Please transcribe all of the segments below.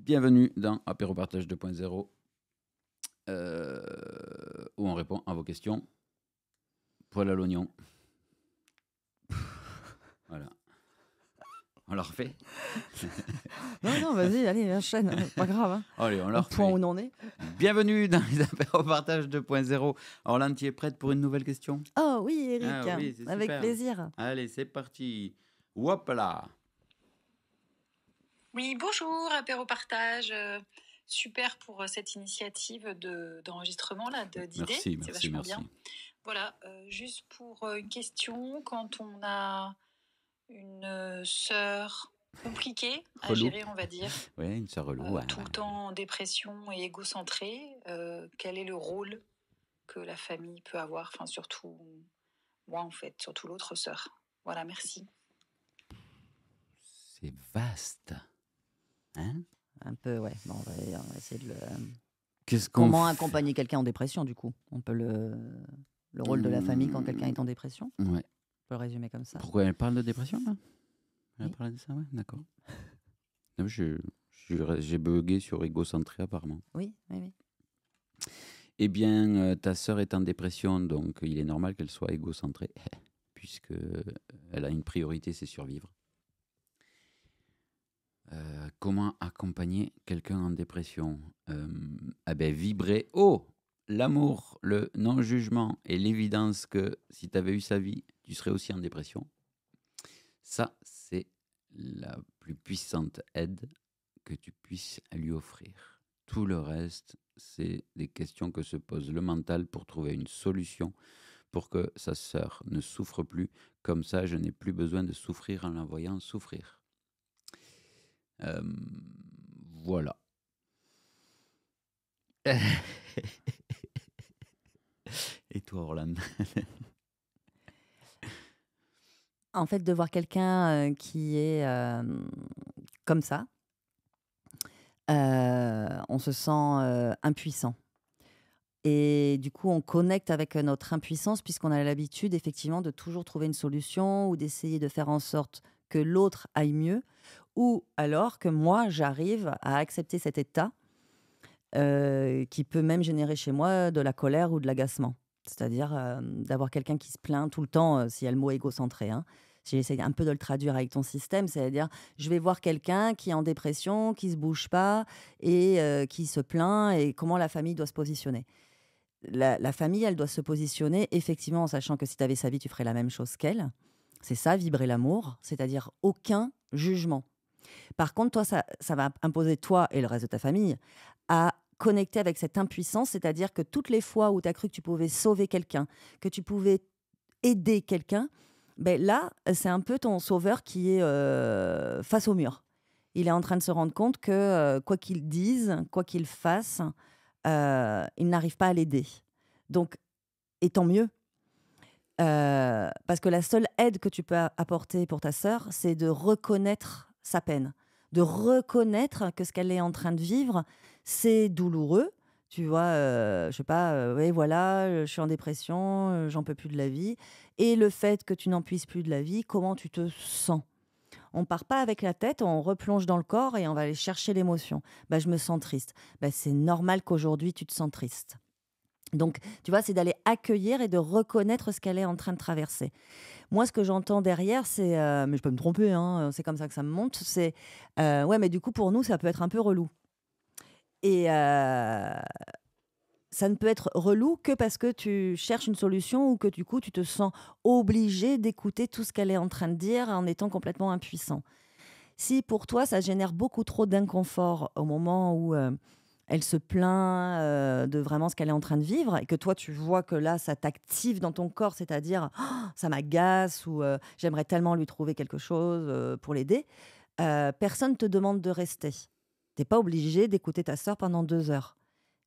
Bienvenue dans Apéro Partage 2.0 où on répond à vos questions. Poil à l'oignon. Voilà. On la refait. Non, vas-y, allez, enchaîne. Pas grave. Hein. Allez, on la Au point où refait. on en est. Bienvenue dans les Apéro Partage 2.0. Orlan, tu es prête pour une nouvelle question? Oh oui, Eric. Ah oui, c'est avec super. plaisir. Allez, c'est parti. Hop là. Oui, bonjour, apéro partage. Super pour cette initiative d'enregistrement là, d'idées. Merci, C'est merci, vachement merci. bien. Voilà, juste pour une question, quand on a une sœur compliquée à Relou. gérer, on va dire, Ouais, une sœur relou. tout le temps en dépression et égocentrée, quel est le rôle que la famille peut avoir, enfin surtout moi en fait, surtout l'autre sœur. Voilà, merci. C'est vaste. Hein? Un peu, ouais. Bon, on va essayer de le. Qu'est-ce qu'on Comment fait accompagner quelqu'un en dépression, du coup? On peut le rôle de la famille quand quelqu'un est en dépression? Ouais. On peut le résumer comme ça. Pourquoi elle parle de dépression là? Elle Oui. parle de ça, ouais, d'accord. Non, j'ai bugué sur égocentré apparemment. Oui. Eh bien, ta sœur est en dépression, donc il est normal qu'elle soit égocentrée, puisque elle a une priorité, c'est survivre. Comment accompagner quelqu'un en dépression? Vibrer. Oh, l'amour, le non-jugement et l'évidence que si tu avais eu sa vie, tu serais aussi en dépression. Ça, c'est la plus puissante aide que tu puisses lui offrir. Tout le reste, c'est des questions que se pose le mental pour trouver une solution pour que sa sœur ne souffre plus. Comme ça, je n'ai plus besoin de souffrir en la voyant souffrir. Voilà. Et toi, Orlane? En fait, de voir quelqu'un qui est comme ça, on se sent impuissant. Et du coup, on connecte avec notre impuissance puisqu'on a l'habitude effectivement de toujours trouver une solution ou d'essayer de faire en sorte que l'autre aille mieux, ou alors que moi, j'arrive à accepter cet état qui peut même générer chez moi de la colère ou de l'agacement. C'est-à-dire d'avoir quelqu'un qui se plaint tout le temps, s'il y a le mot égocentré. Hein. J'essaie un peu de le traduire avec ton système, c'est-à-dire je vais voir quelqu'un qui est en dépression, qui se bouge pas et qui se plaint, et comment la famille doit se positionner. La famille, elle doit se positionner effectivement en sachant que si tu avais sa vie, tu ferais la même chose qu'elle. C'est ça, vibrer l'amour, c'est-à-dire aucun jugement. Par contre, toi, ça va imposer, toi et le reste de ta famille, à connecter avec cette impuissance, c'est-à-dire que toutes les fois où tu as cru que tu pouvais sauver quelqu'un, que tu pouvais aider quelqu'un, ben là, c'est un peu ton sauveur qui est face au mur. Il est en train de se rendre compte que quoi qu'il dise, quoi qu'il fasse, il n'arrive pas à l'aider. Donc, et tant mieux. Parce que la seule aide que tu peux apporter pour ta sœur, c'est de reconnaître sa peine, de reconnaître que ce qu'elle est en train de vivre, c'est douloureux. Tu vois, je sais pas, oui, voilà, je suis en dépression, j'en peux plus de la vie. Et le fait que tu n'en puisses plus de la vie, comment tu te sens? On part pas avec la tête, on replonge dans le corps et on va aller chercher l'émotion. Bah, je me sens triste. Bah, c'est normal qu'aujourd'hui, tu te sens triste. Donc, tu vois, c'est d'aller accueillir et de reconnaître ce qu'elle est en train de traverser. Moi, ce que j'entends derrière, c'est, mais je peux me tromper, hein, c'est comme ça que ça me monte, c'est, ouais, mais du coup, pour nous, ça peut être un peu relou. Et ça ne peut être relou que parce que tu cherches une solution ou que du coup, tu te sens obligé d'écouter tout ce qu'elle est en train de dire en étant complètement impuissant. Si pour toi, ça génère beaucoup trop d'inconfort au moment où elle se plaint de vraiment ce qu'elle est en train de vivre et que toi, tu vois que là, ça t'active dans ton corps, c'est-à-dire oh, ça m'agace ou j'aimerais tellement lui trouver quelque chose pour l'aider, personne ne te demande de rester. Tu n'es pas obligé d'écouter ta sœur pendant 2 heures.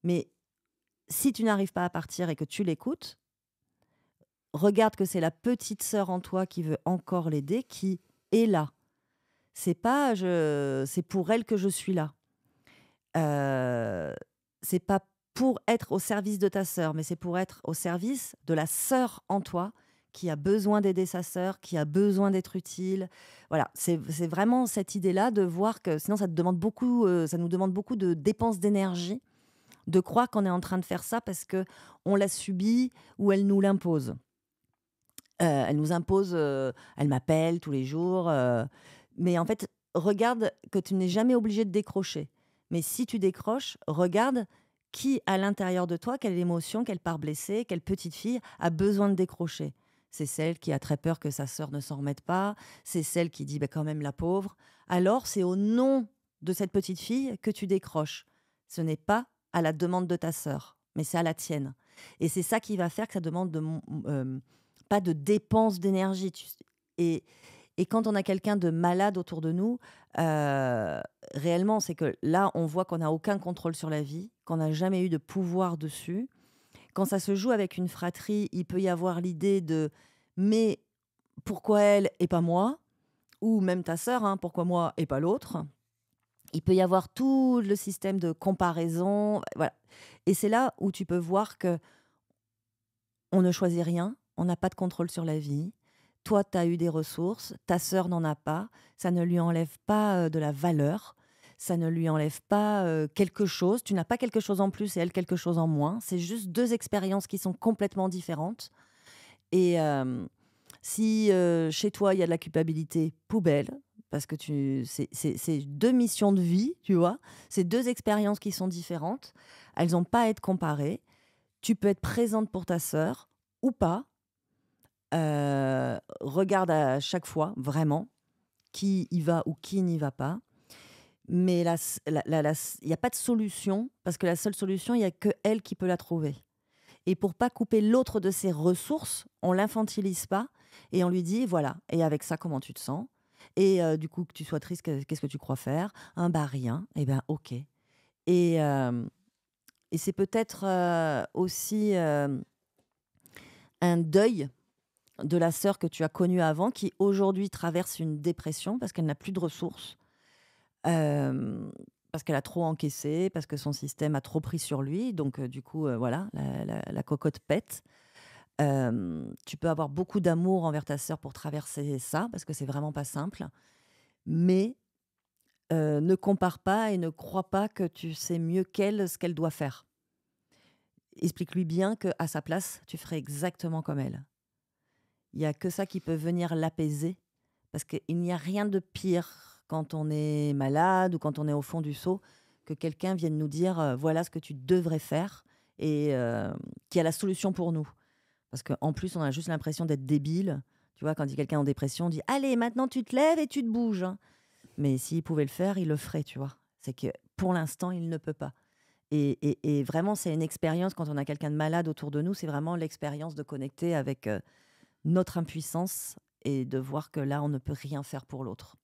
Mais si tu n'arrives pas à partir et que tu l'écoutes, regarde que c'est la petite sœur en toi qui veut encore l'aider, qui est là. C'est pour elle que je suis là. C'est pas pour être au service de ta sœur, mais c'est pour être au service de la sœur en toi qui a besoin d'aider sa sœur, qui a besoin d'être utile. Voilà, c'est vraiment cette idée-là de voir que sinon ça nous demande beaucoup de dépenses d'énergie, de croire qu'on est en train de faire ça parce que on l'a subi ou elle nous l'impose. Elle nous impose, elle m'appelle tous les jours, mais en fait, regarde que tu n'es jamais obligé de décrocher. Mais si tu décroches, regarde qui à l'intérieur de toi, quelle émotion, quelle part blessée, quelle petite fille a besoin de décrocher. C'est celle qui a très peur que sa sœur ne s'en remette pas, c'est celle qui dit: «Bah, quand même la pauvre». Alors c'est au nom de cette petite fille que tu décroches. Ce n'est pas à la demande de ta sœur, mais c'est à la tienne et c'est ça qui va faire que ça demande pas de dépenses d'énergie. Et, et quand on a quelqu'un de malade autour de nous, réellement, c'est que là, on voit qu'on n'a aucun contrôle sur la vie, qu'on n'a jamais eu de pouvoir dessus. Quand ça se joue avec une fratrie, il peut y avoir l'idée de mais pourquoi elle et pas moi? Ou même ta sœur, hein, pourquoi moi et pas l'autre? Il peut y avoir tout le système de comparaison. Voilà. Et c'est là où tu peux voir que on ne choisit rien, on n'a pas de contrôle sur la vie. Toi, tu as eu des ressources, ta sœur n'en a pas. Ça ne lui enlève pas de la valeur, ça ne lui enlève pas quelque chose. Tu n'as pas quelque chose en plus et elle quelque chose en moins. C'est juste deux expériences qui sont complètement différentes. Et si chez toi, il y a de la culpabilité, poubelle, parce que c'est deux missions de vie, tu vois. C'est deux expériences qui sont différentes. Elles n'ont pas à être comparées. Tu peux être présente pour ta sœur ou pas. Regarde à chaque fois, vraiment, qui y va ou qui n'y va pas. Mais il n'y a pas de solution, parce que la seule solution, il n'y a que elle qui peut la trouver. Et pour pas couper l'autre de ses ressources, on l'infantilise pas et on lui dit voilà. Et avec ça, comment tu te sens? Et du coup, que tu sois triste, qu'est-ce que tu crois faire? Bah rien. Eh ben ok. Et, euh, et c'est peut-être aussi un deuil de la sœur que tu as connue avant, qui aujourd'hui traverse une dépression parce qu'elle n'a plus de ressources, parce qu'elle a trop encaissé, parce que son système a trop pris sur lui. Donc, du coup, voilà, la cocotte pète. Tu peux avoir beaucoup d'amour envers ta sœur pour traverser ça, parce que c'est vraiment pas simple. Mais ne compare pas et ne crois pas que tu sais mieux qu'elle ce qu'elle doit faire. Explique-lui bien qu'à sa place, tu ferais exactement comme elle. Il y a que ça qui peut venir l'apaiser, parce qu'il n'y a rien de pire quand on est malade ou quand on est au fond du seau, que quelqu'un vienne nous dire voilà ce que tu devrais faire et qui a la solution pour nous. Parce qu'en plus, on a juste l'impression d'être débile. Tu vois, quand il y a quelqu'un en dépression, on dit allez, maintenant tu te lèves et tu te bouges, hein. Mais s'il pouvait le faire, il le ferait, tu vois. C'est que pour l'instant, il ne peut pas. Et vraiment, c'est une expérience quand on a quelqu'un de malade autour de nous, c'est vraiment l'expérience de connecter avec notre impuissance et de voir que là, on ne peut rien faire pour l'autre.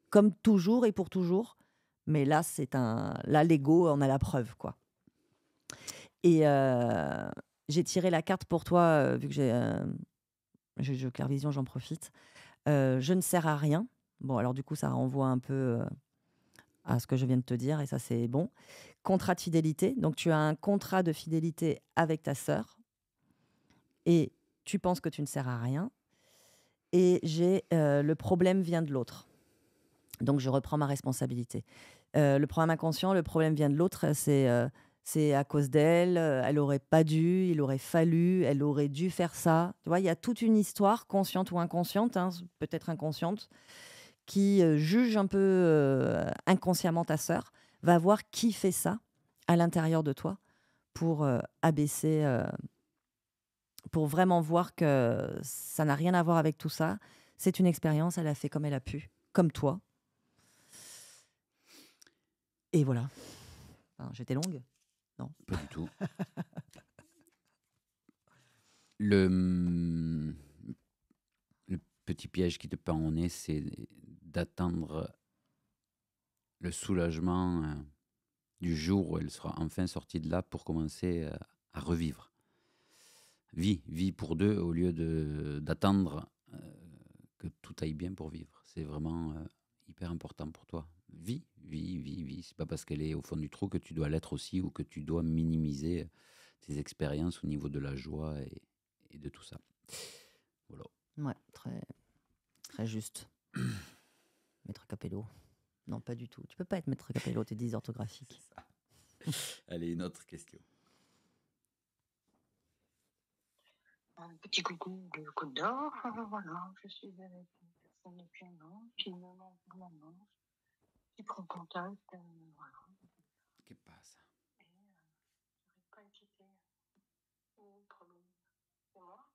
Comme toujours et pour toujours. Mais là, là, l'ego, on a la preuve, quoi. Et j'ai tiré la carte pour toi, vu que j'ai Clairvision, j'en profite. Je ne sers à rien. Bon, alors du coup, ça renvoie un peu à ce que je viens de te dire, et ça, c'est bon. Contrat de fidélité. Donc, tu as un contrat de fidélité avec ta sœur, et tu penses que tu ne sers à rien. Et j'ai le problème vient de l'autre. Donc, je reprends ma responsabilité. Le problème inconscient, le problème vient de l'autre, c'est à cause d'elle, elle aurait pas dû, il aurait fallu, elle aurait dû faire ça. Tu vois, il y a toute une histoire, consciente ou inconsciente, hein, peut-être inconsciente, qui juge un peu inconsciemment ta sœur, va voir qui fait ça à l'intérieur de toi pour abaisser, pour vraiment voir que ça n'a rien à voir avec tout ça. C'est une expérience, elle a fait comme elle a pu, comme toi. Et voilà. Enfin, j'étais longue? Non. Pas du tout. Le petit piège qui te pend au nez, c'est d'attendre le soulagement du jour où elle sera enfin sortie de là pour commencer à revivre. Vis pour deux au lieu d'attendre que tout aille bien pour vivre. C'est vraiment hyper important pour toi. Vis. C'est pas parce qu'elle est au fond du trou que tu dois l'être aussi ou que tu dois minimiser tes expériences au niveau de la joie et de tout ça. Voilà. Ouais, très, très juste. Maître Capello. Non, pas du tout. Tu peux pas être maître Capello, t'es C'est dysorthographique. ça. Allez, une autre question. Un petit coucou de Côte d'Or. Voilà, je suis avec une personne depuis un an qui me manque vraiment, qui prend contact. Voilà. Que passe? Et j'arrive pas à quitter mon problème. C'est moi.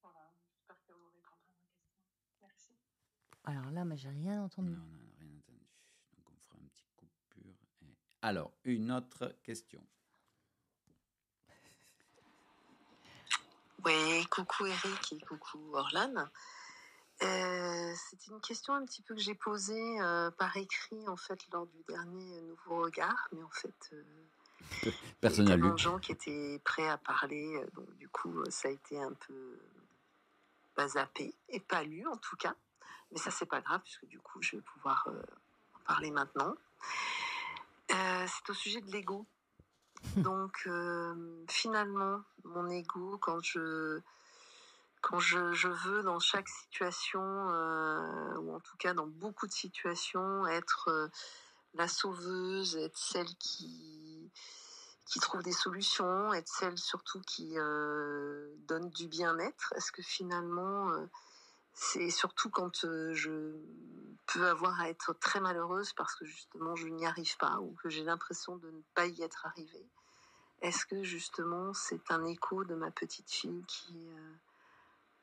Voilà, j'espère que vous répondrez à ma question. Merci. Alors là, mais j'ai rien Non, entendu. on n'a rien entendu. Donc on fera une petite coupure. Alors, une autre question. Oui, coucou Eric et coucou Orlan. C'est une question un petit peu que j'ai posée par écrit en fait lors du dernier Nouveau Regard, mais en fait il y Personne a n'a tellement lu. de gens qui étaient prêts à parler, donc du coup ça a été un peu zappé et pas lu en tout cas, mais ça c'est pas grave puisque du coup je vais pouvoir en parler maintenant. C'est au sujet de l'ego. Donc finalement mon ego quand je veux dans chaque situation, ou en tout cas dans beaucoup de situations, être la sauveuse, être celle qui trouve des solutions, être celle surtout qui donne du bien-être. Est-ce que finalement, c'est surtout quand je peux avoir à être très malheureuse parce que justement je n'y arrive pas ou que j'ai l'impression de ne pas y être arrivée. Est-ce que justement c'est un écho de ma petite fille qui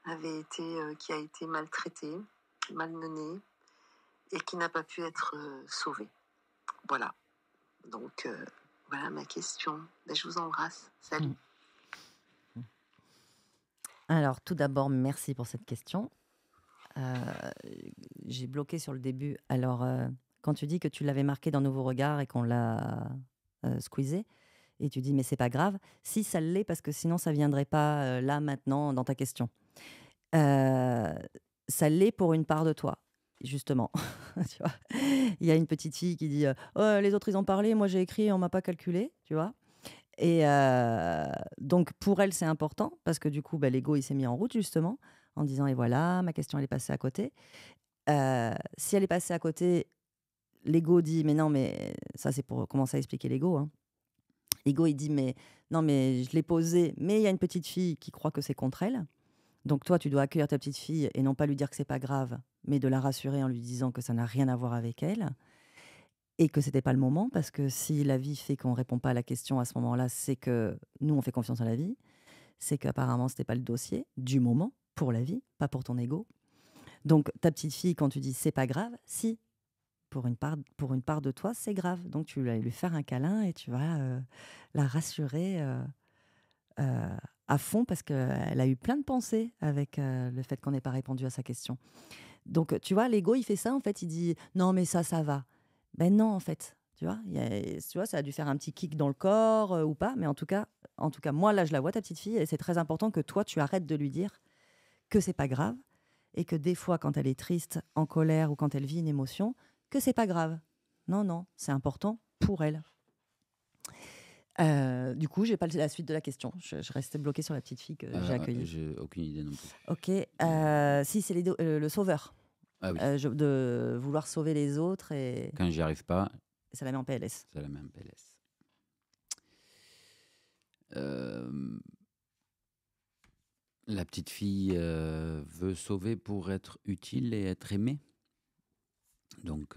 a été maltraitée, malmenée et qui n'a pas pu être sauvée. Voilà. Donc voilà ma question. Ben, je vous embrasse. Salut. Alors, tout d'abord, merci pour cette question. J'ai bloqué sur le début. Alors, quand tu dis que tu l'avais marqué dans Nouveau Regard et qu'on l'a squeezé, et tu dis, mais c'est pas grave, si ça l'est, parce que sinon ça viendrait pas là, maintenant, dans ta question. Ça l'est pour une part de toi, justement. Tu vois, il y a une petite fille qui dit oh, les autres ils ont parlé, moi j'ai écrit, on m'a pas calculé, tu vois. Et donc pour elle c'est important parce que du coup l'ego il s'est mis en route justement en disant et voilà ma question elle est passée à côté. Si elle est passée à côté, l'ego dit mais non mais ça c'est pour commencer à expliquer l'ego. Hein. L'ego il dit mais non mais je l'ai posé mais il y a une petite fille qui croit que c'est contre elle. Donc toi, tu dois accueillir ta petite fille et non pas lui dire que c'est pas grave, mais de la rassurer en lui disant que ça n'a rien à voir avec elle et que c'était pas le moment parce que si la vie fait qu'on répond pas à la question à ce moment-là, c'est que nous on fait confiance à la vie, c'est qu'apparemment c'était pas le dossier du moment pour la vie, pas pour ton ego. Donc ta petite fille quand tu dis c'est pas grave, si pour une part de toi c'est grave. Donc tu vas lui faire un câlin et tu vas la rassurer. À fond parce qu'elle a eu plein de pensées avec le fait qu'on n'ait pas répondu à sa question. Donc, tu vois, l'ego, il fait ça, en fait, il dit « Non, mais ça va ». Ben non, en fait, tu vois, tu vois, ça a dû faire un petit kick dans le corps ou pas, mais en tout cas, moi, là, je la vois, ta petite fille, et c'est très important que toi, tu arrêtes de lui dire que c'est pas grave et que des fois, quand elle est triste, en colère ou quand elle vit une émotion, que c'est pas grave. Non, non, c'est important pour elle. Du coup, j'ai pas la suite de la question. Je restais bloquée sur la petite fille que j'ai accueillie. J'ai aucune idée non plus. Ok. Si, c'est le sauveur. Ah oui. De vouloir sauver les autres et Quand j'y arrive pas, ça la met en PLS. ça la met en PLS. La petite fille veut sauver pour être utile et être aimée. Donc,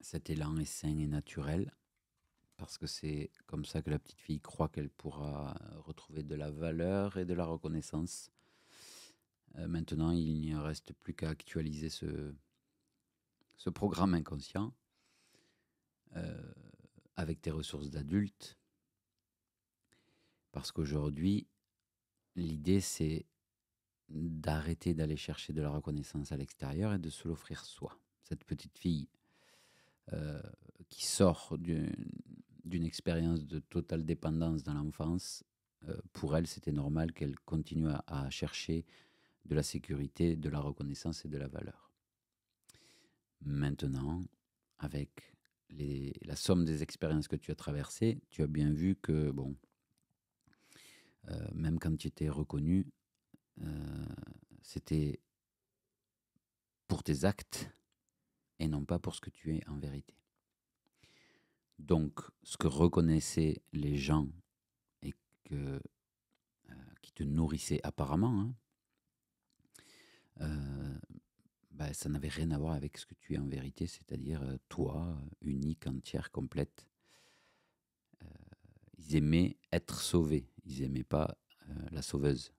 cet élan est sain et naturel parce que c'est comme ça que la petite fille croit qu'elle pourra retrouver de la valeur et de la reconnaissance. Maintenant, il n'y reste plus qu'à actualiser ce programme inconscient avec tes ressources d'adulte. Parce qu'aujourd'hui, l'idée, c'est d'arrêter d'aller chercher de la reconnaissance à l'extérieur et de se l'offrir soi. Cette petite fille qui sort d'une expérience de totale dépendance dans l'enfance, pour elle, c'était normal qu'elle continue à chercher de la sécurité, de la reconnaissance et de la valeur. Maintenant, avec la somme des expériences que tu as traversées, tu as bien vu que, bon, même quand tu étais reconnu, c'était pour tes actes et non pas pour ce que tu es en vérité. Donc, ce que reconnaissaient les gens et qui te nourrissaient apparemment, hein, ça n'avait rien à voir avec ce que tu es en vérité, c'est-à-dire toi, unique, entière, complète. Ils aimaient être sauvés, ils n'aimaient pas la sauveuse.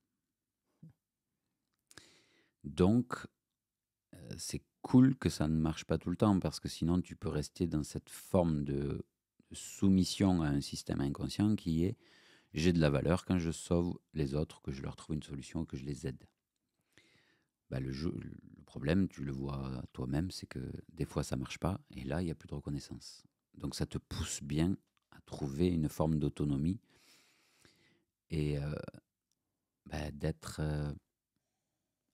Donc, c'est cool que ça ne marche pas tout le temps, parce que sinon tu peux rester dans cette forme de soumission à un système inconscient qui est « j'ai de la valeur quand je sauve les autres, que je leur trouve une solution, que je les aide ». Le problème, tu le vois toi-même, c'est que des fois ça marche pas, et là il n'y a plus de reconnaissance. Donc ça te pousse bien à trouver une forme d'autonomie et d'être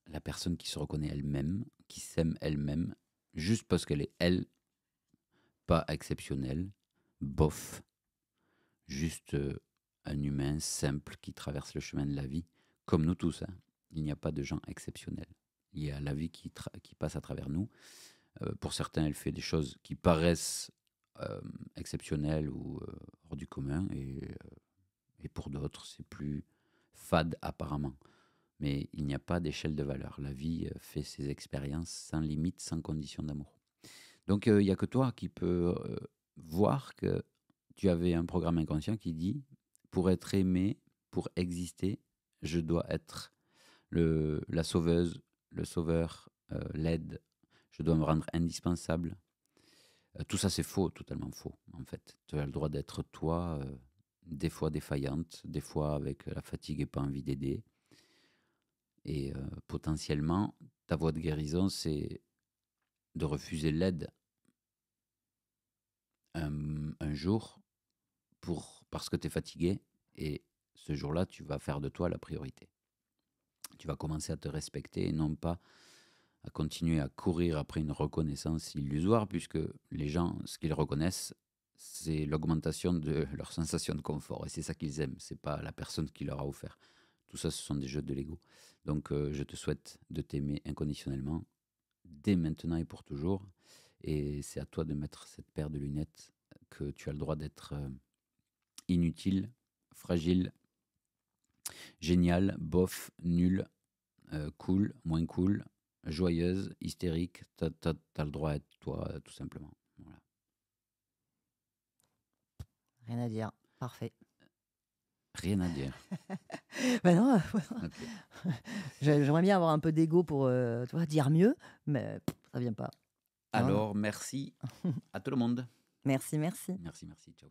la personne qui se reconnaît elle-même, qui s'aime elle-même, juste parce qu'elle est elle, pas exceptionnelle, bof, juste un humain simple qui traverse le chemin de la vie, comme nous tous. Hein. Il n'y a pas de gens exceptionnels. Il y a la vie qui passe à travers nous. Pour certains, elle fait des choses qui paraissent exceptionnelles ou hors du commun, et pour d'autres, c'est plus fade apparemment. Mais il n'y a pas d'échelle de valeur. La vie fait ses expériences sans limite, sans condition d'amour. Donc, il n'y a que toi qui peux voir que tu avais un programme inconscient qui dit « Pour être aimé, pour exister, je dois être la sauveuse, le sauveur, l'aide. Je dois me rendre indispensable. » Tout ça, c'est faux, totalement faux, en fait. Tu as le droit d'être toi, des fois défaillante, des fois avec la fatigue et pas envie d'aider. Et potentiellement, ta voie de guérison, c'est de refuser l'aide un jour parce que tu es fatigué. Et ce jour-là, tu vas faire de toi la priorité. Tu vas commencer à te respecter et non pas à continuer à courir après une reconnaissance illusoire, puisque les gens, ce qu'ils reconnaissent, c'est l'augmentation de leur sensation de confort. Et c'est ça qu'ils aiment, c'est pas la personne qui leur a offert. Tout ça, ce sont des jeux de l'ego. Donc, je te souhaite de t'aimer inconditionnellement, dès maintenant et pour toujours. Et c'est à toi de mettre cette paire de lunettes, que tu as le droit d'être inutile, fragile, génial, bof, nul, cool, moins cool, joyeuse, hystérique. T'as le droit à être toi, tout simplement. Voilà. Rien à dire. Parfait. Rien à dire. Non, Okay. j'aimerais bien avoir un peu d'ego pour dire mieux, mais ça vient pas. Alors, merci à tout le monde. Merci. Merci. Ciao.